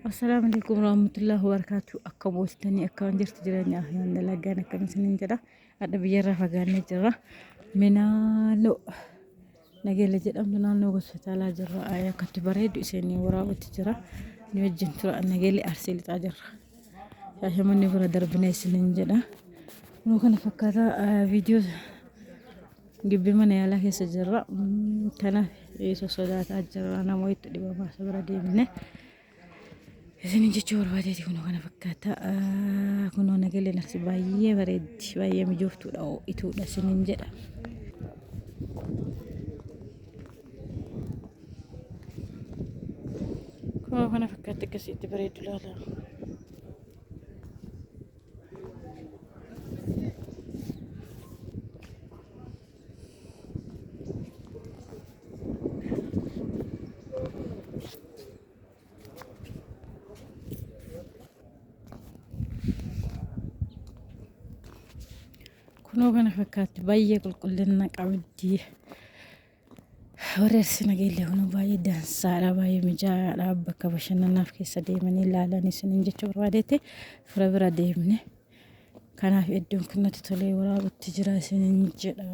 السلام عليكم ورحمة الله وبركاته. أكم وستني أكم جرت جراني أحيان دلقانا كم سنين جرا ada biyarra fagaanne jirra minaaloo nageenya jedhamtu naannoo hospitaalaa jirra akkatti bareedu isinii waraabatti jira ni wajjin tura nageelli arsii lixaa jirra shaashamanni bira darbinee isiniin jedha nu kana fakkaata viidiyoo gibbii mana yaalaa keessa jirra kanaaf sodaataa jirra namoota dhibamaa isa bira deemne isin jechuun barbaadeeti kun kana fakkaata kun nageelli narsi baay'ee bareeddi baay'ee mijooftuudha ituudha isiniin jedha kun kana fakkaata akkasitti bareedu laala kunoo kana fakkaatti baay'ee qulqullina qabdi warreersi nageellee kunoo baay'ee dansaadha baay'ee mijaa'aadha bakka bashannanaaf keessa deemanii ilaalan isiniin jechuu barbaadetti fira bira deemne kanaaf iddoon kun natti tolee waraabutti jira isiniin jedha